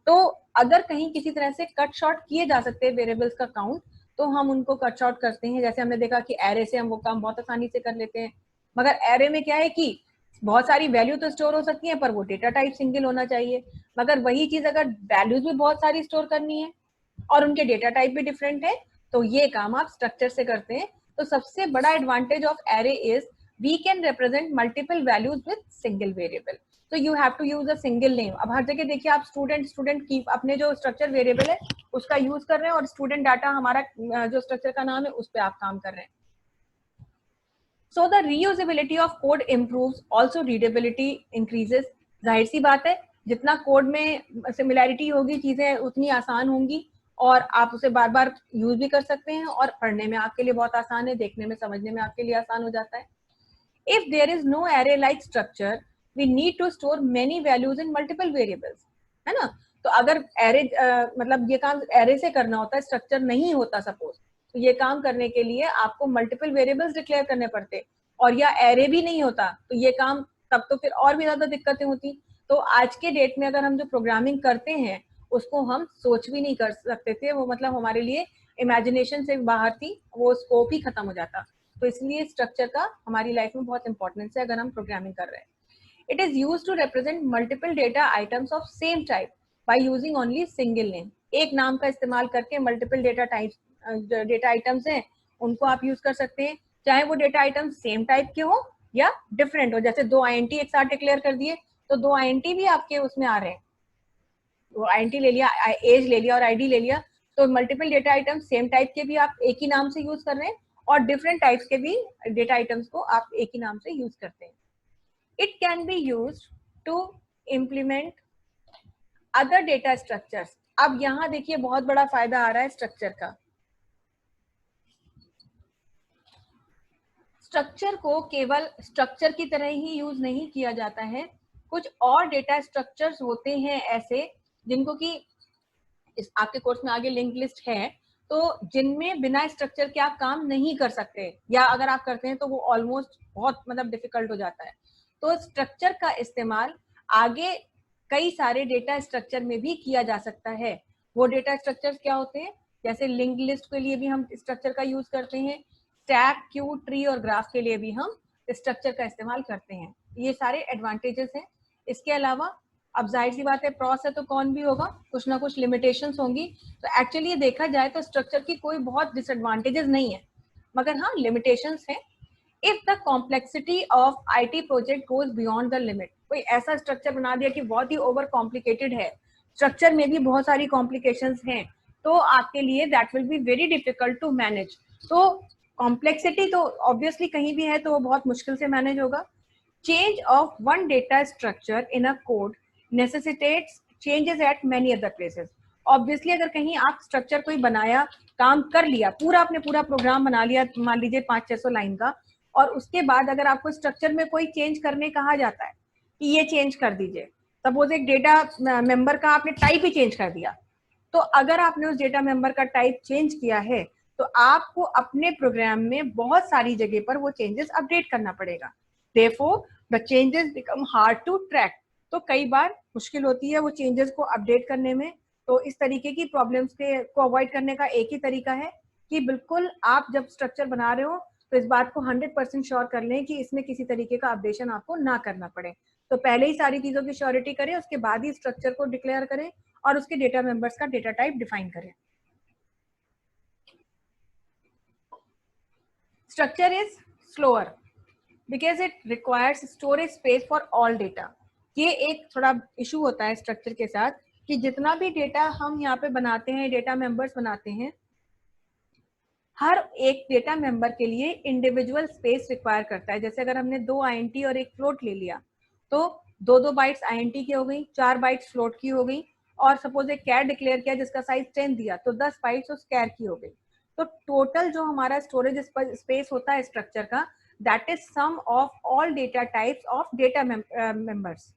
तो अगर कहीं किसी तरह से कट शॉर्ट किए जा सकते हैं वेरिएबल्स का काउंट, तो हम उनको कट शॉर्ट करते हैं। जैसे हमने देखा कि एरे से हम वो काम बहुत आसानी से कर लेते हैं, मगर एरे में क्या है कि बहुत सारी वैल्यू तो स्टोर हो सकती है पर वो डेटा टाइप सिंगल होना चाहिए। मगर वही चीज अगर वैल्यूज भी बहुत सारी स्टोर करनी है और उनके डेटा टाइप भी डिफरेंट है, तो ये काम आप स्ट्रक्चर से करते हैं। तो सबसे बड़ा advantage of array is we can represent multiple values with single variable. तो you have to use a single name. अब हर जगह देखिए आप स्टूडेंट की अपने जो स्ट्रक्चर वेरिएबल है उसका यूज कर रहे हैं और स्टूडेंट डाटा हमारा जो स्ट्रक्चर का नाम है उस पर आप काम कर रहे हैं। So the reusability of code improves, also readability increases। जाहिर सी बात है जितना कोड में सिमिलैरिटी होगी चीजें उतनी आसान होंगी और आप उसे बार बार यूज भी कर सकते हैं और पढ़ने में आपके लिए बहुत आसान है, देखने में समझने में आपके लिए आसान हो जाता है। If there is no array like structure, we need to store many values in multiple variables, है ना। तो अगर एरे मतलब ये काम एरे से करना होता है, स्ट्रक्चर नहीं होता सपोज, तो ये काम करने के लिए आपको मल्टीपल वेरिएबल्स डिक्लेयर करने पड़ते, और या एरे भी नहीं होता तो ये काम तब तो फिर और भी ज्यादा दिक्कतें होती। तो आज के डेट में अगर हम जो प्रोग्रामिंग करते हैं उसको हम सोच भी नहीं कर सकते थे, वो मतलब हमारे लिए इमेजिनेशन से बाहर थी, वो स्कोप ही खत्म हो जाता। तो इसलिए स्ट्रक्चर का हमारी लाइफ में बहुत इंपॉर्टेंस है अगर हम प्रोग्रामिंग कर रहे हैं। It is used to represent multiple data items of same type by using only single name. एक नाम का इस्तेमाल करके मल्टीपल डेटा आइटम्स हैं उनको आप यूज कर सकते हैं, चाहे वो डेटा आइटम सेम टाइप के हो या डिफरेंट हो। जैसे 2 INT एक साथ डिक्लेयर कर दिए तो 2 INT भी आपके उसमें आ रहे हैं, वो INT ले लिया, एज ले लिया और ID ले लिया, तो multiple data item same type के भी आप एक ही नाम से यूज कर रहे हैं और डिफरेंट टाइप्स के भी डेटा आइटम्स को आप एक ही नाम से यूज करते हैं। It can be used to implement other data structures. अब यहाँ देखिए बहुत बड़ा फायदा आ रहा है स्ट्रक्चर का। स्ट्रक्चर को केवल स्ट्रक्चर की तरह ही यूज नहीं किया जाता है, कुछ और डेटा स्ट्रक्चर्स होते हैं ऐसे जिनको कि इस आपके कोर्स में आगे लिंक लिस्ट है, तो जिनमें बिना स्ट्रक्चर के आप काम नहीं कर सकते, या अगर आप करते हैं तो वो ऑलमोस्ट बहुत मतलब डिफिकल्ट हो जाता है। तो स्ट्रक्चर का इस्तेमाल आगे कई सारे डेटा स्ट्रक्चर में भी किया जा सकता है। वो डेटा स्ट्रक्चर्स क्या होते हैं, जैसे लिंक लिस्ट के लिए भी हम स्ट्रक्चर का यूज करते हैं, स्टैक, क्यू, ट्री और ग्राफ के लिए भी हम स्ट्रक्चर का इस्तेमाल करते हैं। ये सारे एडवांटेजेस हैं। इसके अलावा अब जाहिर सी बात है प्रॉस है तो कौन भी होगा, कुछ ना कुछ लिमिटेशंस होंगी। तो एक्चुअली ये देखा जाए तो स्ट्रक्चर की कोई बहुत डिसएडवांटेजेस नहीं है, मगर हाँ लिमिटेशंस है। If the complexity of IT project goes beyond the limit, कोई ऐसा स्ट्रक्चर बना दिया कि बहुत ही ओवर कॉम्प्लिकेटेड है, स्ट्रक्चर में भी बहुत सारी कॉम्प्लिकेशंस हैं, तो आपके लिए that will be very difficult to manage. तो कॉम्प्लेक्सिटी तो ऑब्वियसली कहीं भी है तो वो बहुत मुश्किल से मैनेज होगा। Change of one data structure in a code necessitates changes at many other places. Obviously अगर कहीं आप स्ट्रक्चर कोई बनाया, काम कर लिया, पूरा आपने पूरा प्रोग्राम बना लिया, मान लीजिए 500-600 लाइन का, और उसके बाद अगर आपको स्ट्रक्चर में कोई चेंज करने कहा जाता है कि ये चेंज कर दीजिए, सपोज एक डेटा मेंबर का आपने टाइप ही चेंज कर दिया, तो अगर आपने उस डेटा मेंबर का टाइप चेंज किया है तो आपको अपने प्रोग्राम में बहुत सारी जगह पर वो चेंजेस अपडेट करना पड़ेगा। Therefore, the changes become hard to track. तो कई बार मुश्किल होती है वो चेंजेस को अपडेट करने में। तो इस तरीके की प्रॉब्लम्स को अवॉइड करने का एक ही तरीका है कि बिल्कुल आप जब स्ट्रक्चर बना रहे हो तो इस बात को 100% श्योर कर लें कि इसमें किसी तरीके का अपडेशन आपको ना करना पड़े। तो पहले ही सारी चीजों की श्योरिटी करें, उसके बाद ही स्ट्रक्चर को डिक्लेयर करें और उसके डेटा मेंबर्स का डेटा टाइप डिफाइन करें। Structure is slower because it requires storage space for all data। ये एक थोड़ा इशू होता है स्ट्रक्चर के साथ कि जितना भी डेटा हम यहाँ पे बनाते हैं, डेटा मेंबर्स बनाते हैं, हर एक डेटा मेंबर के लिए इंडिविजुअल स्पेस रिक्वायर करता है। जैसे अगर हमने 2 INT और एक फ्लोट ले लिया तो 2 बाइट्स INT की हो गई, 4 बाइट्स फ्लोट की हो गई, और सपोज एक कैर डिक्लेयर किया जिसका साइज 10 दिया तो 10 बाइट्स उस कैर की हो गई। तो टोटल जो हमारा स्टोरेज स्पेस होता है स्ट्रक्चर का, that is sum of all data types of data members.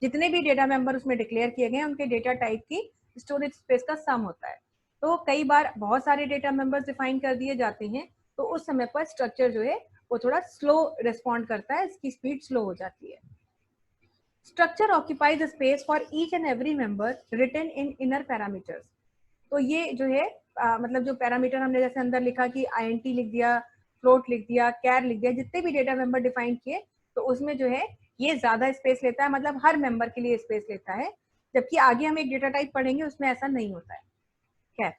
जितने भी डेटा मेंबर उसमें डिक्लेयर किए गए उनके डेटा टाइप की स्टोरेज स्पेस का सम होता है। तो कई बार बहुत सारे डेटा मेंबर्स डिफाइन कर दिए जाते हैं, तो उस समय पर स्ट्रक्चर जो है वो थोड़ा स्लो रिस्पॉन्ड करता है, इसकी स्पीड स्लो हो जाती है। Structure occupies space for each and every member written in inner parameters. तो ये जो है मतलब जो पैरामीटर हमने जैसे अंदर लिखा कि INT लिख दिया, फ्लोट लिख दिया, कैर लिख दिया, जितने भी डेटा मेंबर डिफाइन किए, तो उसमें जो है ये ज्यादा स्पेस लेता है, मतलब हर मेंबर के लिए स्पेस लेता है, जबकि आगे हम एक डेटा टाइप पढ़ेंगे उसमें ऐसा नहीं होता है। खैर,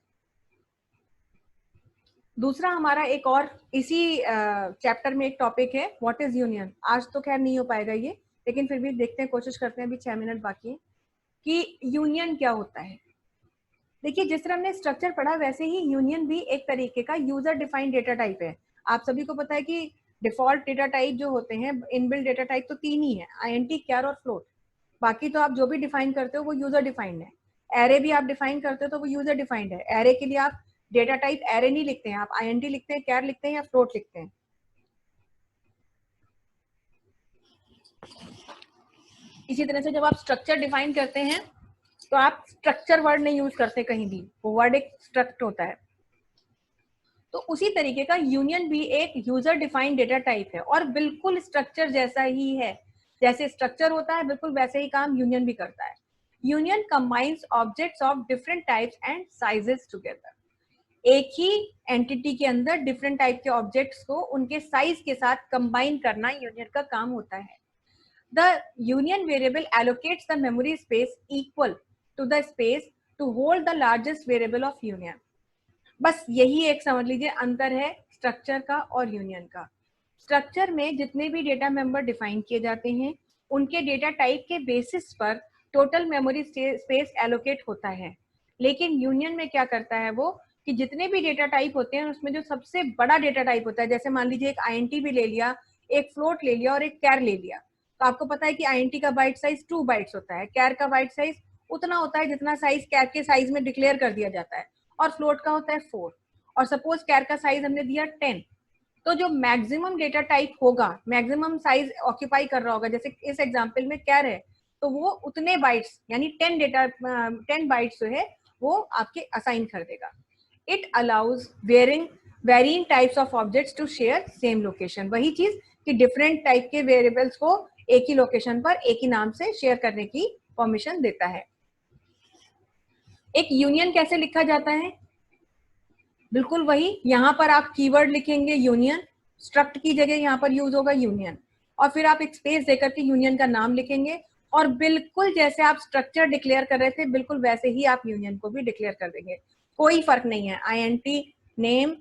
दूसरा हमारा एक और इसी चैप्टर में एक टॉपिक है व्हाट इज यूनियन। आज तो खैर नहीं हो पाएगा ये, लेकिन फिर भी देखते हैं, कोशिश करते हैं, अभी 6 मिनट बाकी है, कि यूनियन क्या होता है। देखिए, जिस तरह हमने स्ट्रक्चर पढ़ा वैसे ही यूनियन भी एक तरीके का यूजर डिफाइंड डेटा टाइप है। आप सभी को पता है कि डिफॉल्ट डेटा टाइप जो होते हैं, इनबिल्ट डेटा टाइप तो 3 ही है, INT, कैर और फ्लोट। बाकी तो आप जो भी डिफाइन करते हो वो यूजर डिफाइंड है। एरे भी आप डिफाइन करते हो तो वो यूजर डिफाइंड है। एरे के लिए आप डेटा टाइप एरे नहीं लिखते हैं, आप INT लिखते हैं, कैर लिखते हैं या फ्लोट लिखते हैं। इसी तरह से जब आप स्ट्रक्चर डिफाइन करते हैं तो आप स्ट्रक्चर वर्ड नहीं यूज करते कहीं भी, वो वर्ड एक स्ट्रक्ट होता है। तो उसी तरीके का यूनियन भी एक यूजर डिफाइंड डेटा टाइप है और बिल्कुल स्ट्रक्चर जैसा ही है। जैसे स्ट्रक्चर होता है बिल्कुल वैसे ही काम यूनियन भी करता है। Union combines objects of different types and sizes together. एक ही एंटिटी के अंदर डिफरेंट टाइप के ऑब्जेक्ट्स को उनके साइज के साथ कंबाइन करना यूनियन का काम होता है। The union variable allocates the memory space equal to the space to hold the largest variable of union. बस यही एक समझ लीजिए अंतर है स्ट्रक्चर का और यूनियन का। स्ट्रक्चर में जितने भी डेटा मेंबर डिफाइन किए जाते हैं उनके डेटा टाइप के बेसिस पर टोटल मेमोरी स्पेस एलोकेट होता है। लेकिन यूनियन में क्या करता है वो, कि जितने भी डेटा टाइप होते हैं उसमें जो सबसे बड़ा डेटा टाइप होता है, जैसे मान लीजिए एक INT भी ले लिया, एक फ्लोट ले लिया और एक कैर ले लिया, तो आपको पता है कि INT का बाइट साइज 2 बाइट्स होता है, कैर का बाइट साइज उतना होता है जितना साइज कैर के साइज में डिक्लेयर कर दिया जाता है, और फ्लोट का होता है 4। और सपोज कैर का साइज हमने दिया 10, तो जो मैक्सिमम डेटा टाइप होगा, मैक्सिमम साइज ऑक्यूपाई कर रहा होगा, जैसे इस एग्जांपल में कैर है, तो वो उतने बाइट्स यानी 10 बाइट्स जो है वो आपके असाइन कर देगा। It allows varying types of objects to share same location. वही चीज कि डिफरेंट टाइप के वेरिएबल्स को एक ही लोकेशन पर एक ही नाम से शेयर करने की परमिशन देता है। एक यूनियन कैसे लिखा जाता है, बिल्कुल वही, यहाँ पर आप कीवर्ड लिखेंगे यूनियन, स्ट्रक्ट की जगह यहाँ पर यूज होगा यूनियन, और फिर आप एक स्पेस देकर के यूनियन का नाम लिखेंगे, और बिल्कुल जैसे आप स्ट्रक्चर डिक्लेयर कर रहे थे बिल्कुल वैसे ही आप यूनियन को भी डिक्लेयर कर देंगे। कोई फर्क नहीं है। INT name,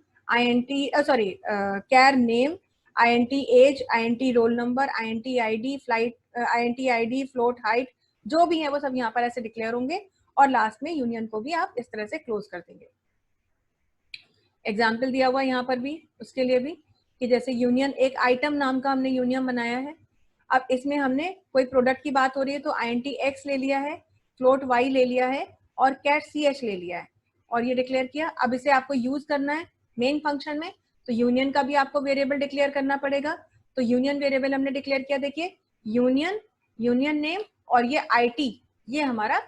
char name, INT age, INT roll number, INT ID flight, INT ID float height, जो भी है वो सब यहाँ पर ऐसे डिक्लेयर होंगे, और लास्ट में यूनियन को भी आप इस तरह से क्लोज कर देंगे। एग्जाम्पल दिया हुआ यहाँ पर भी उसके लिए भी, कि जैसे यूनियन, एक आइटम नाम का हमने यूनियन बनाया है। अब इसमें हमने कोई प्रोडक्ट की बात हो रही है तो INT X ले लिया है, फ्लोट Y ले लिया है और कैट CH ले लिया है, और ये डिक्लेयर किया। अब इसे आपको यूज करना है मेन फंक्शन में, तो यूनियन का भी आपको वेरिएबल डिक्लेयर करना पड़ेगा। तो यूनियन वेरिएबल हमने डिक्लेयर किया, देखिए यूनियन, यूनियन नेम, और ये IT, ये हमारा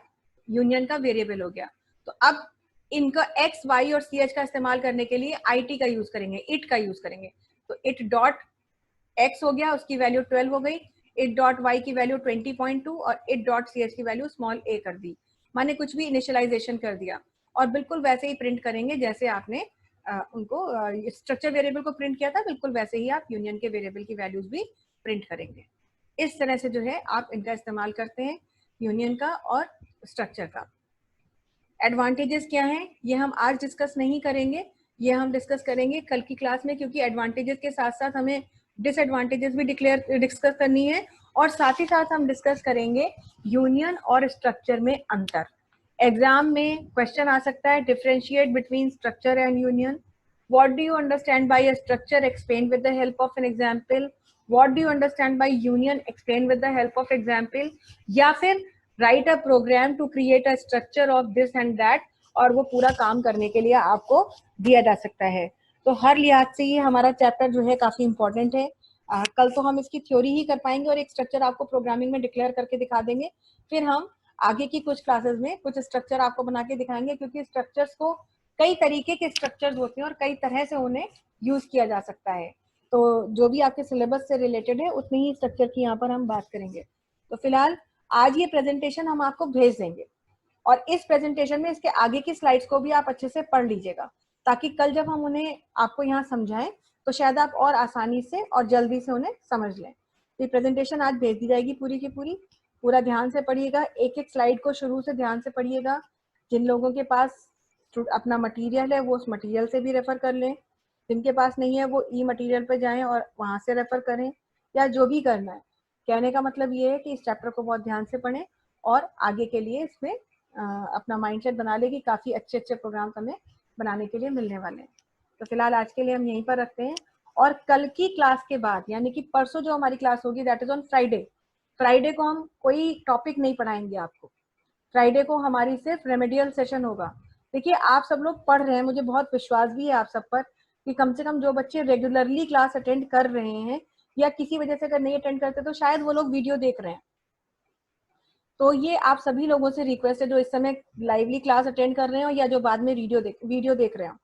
यूनियन का वेरिएबल हो गया। तो अब इनका X, Y और CH का इस्तेमाल करने के लिए IT का यूज करेंगे, इट का यूज करेंगे। तो इट डॉट X हो गया, उसकी वैल्यू 12 हो गई, इट डॉट Y की वैल्यू 20.2 और इट डॉट CH की वैल्यू स्मॉल a कर दी, माने कुछ भी इनिशियलाइजेशन कर दिया। और बिल्कुल वैसे ही प्रिंट करेंगे जैसे आपने उनको स्ट्रक्चर वेरिएबल को प्रिंट किया था, बिल्कुल वैसे ही आप यूनियन के वेरिएबल की वैल्यूज भी प्रिंट करेंगे। इस तरह से जो है आप इनका इस्तेमाल करते हैं, यूनियन का और स्ट्रक्चर का। एडवांटेजेस क्या हैं ये हम आज डिस्कस नहीं करेंगे, ये हम डिस्कस करेंगे कल की क्लास में, क्योंकि एडवांटेजेस के साथ साथ हमें डिसएडवांटेजेस भी डिस्कस करनी है, और साथ ही साथ हम डिस्कस करेंगे यूनियन और स्ट्रक्चर में अंतर। एग्जाम में क्वेश्चन आ सकता है, differentiate between structure and union. What do you understand by a structure, explain with the help of an example. What do you understand by union, explain with the help of example. या फिर write a program to create a structure of this and that, और वो पूरा काम करने के लिए आपको दिया जा सकता है। तो हर लिहाज से ये हमारा चैप्टर जो है काफी इंपॉर्टेंट है। कल तो हम इसकी थ्योरी ही कर पाएंगे और एक स्ट्रक्चर आपको प्रोग्रामिंग में डिक्लेयर करके दिखा देंगे, फिर हम आगे की कुछ क्लासेस में कुछ स्ट्रक्चर आपको बना के दिखाएंगे, क्योंकि स्ट्रक्चर्स को कई तरीके के स्ट्रक्चर्स होते हैं और कई तरह से उन्हें यूज किया जा सकता है। तो जो भी आपके सिलेबस से रिलेटेड है उतने ही स्ट्रक्चर की यहाँ पर हम बात करेंगे। तो फिलहाल आज ये प्रेजेंटेशन हम आपको भेज देंगे और इस प्रेजेंटेशन में इसके आगे की स्लाइड्स को भी आप अच्छे से पढ़ लीजिएगा, ताकि कल जब हम उन्हें आपको यहाँ समझाएं तो शायद आप और आसानी से और जल्दी से उन्हें समझ लें। तो ये प्रेजेंटेशन आज भेज दी जाएगी पूरी की पूरी, पूरा ध्यान से पढ़िएगा, एक एक स्लाइड को शुरू से ध्यान से पढ़िएगा। जिन लोगों के पास अपना मटेरियल है वो उस मटेरियल से भी रेफर कर लें, जिनके पास नहीं है वो ई मटेरियल पे जाएं और वहां से रेफर करें, या जो भी करना है। कहने का मतलब ये है कि इस चैप्टर को बहुत ध्यान से पढ़ें और आगे के लिए इसमें अपना माइंडसेट बना ले कि काफी अच्छे अच्छे प्रोग्राम हमें बनाने के लिए मिलने वाले हैं। तो फिलहाल आज के लिए हम यहीं पर रखते हैं, और कल की क्लास के बाद यानी कि परसों जो हमारी क्लास होगी that is on Friday. Friday को हम कोई टॉपिक नहीं पढ़ाएंगे आपको, फ्राइडे को हमारी सिर्फ रेमेडियल सेशन होगा। देखिए आप सब लोग पढ़ रहे हैं, मुझे बहुत विश्वास भी है आप सब पर कि कम से कम जो बच्चे रेगुलरली क्लास अटेंड कर रहे हैं या किसी वजह से अगर नहीं अटेंड करते तो शायद वो लोग वीडियो देख रहे हैं। तो ये आप सभी लोगों से रिक्वेस्ट है जो इस समय लाइवली क्लास अटेंड कर रहे हो या जो बाद में वीडियो देख रहे हो,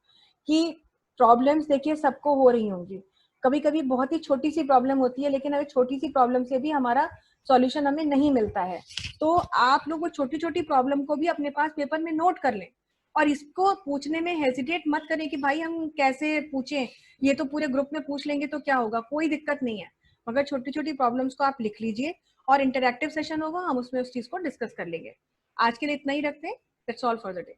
कि प्रॉब्लम्स देखिए सबको हो रही होंगी। कभी कभी बहुत ही छोटी सी प्रॉब्लम होती है, लेकिन अगर छोटी सी प्रॉब्लम से भी हमारा सॉल्यूशन हमें नहीं मिलता है, तो आप लोग वो छोटी छोटी प्रॉब्लम को भी अपने पास पेपर में नोट कर लें और इसको पूछने में हेजिटेट मत करें कि भाई हम कैसे पूछें, ये तो पूरे ग्रुप में पूछ लेंगे तो क्या होगा। कोई दिक्कत नहीं है, मगर छोटी छोटी प्रॉब्लम्स को आप लिख लीजिए और इंटरैक्टिव सेशन होगा, हम उसमें उस चीज को डिस्कस कर लेंगे। आज के लिए इतना ही रखते हैं। That's all for the day.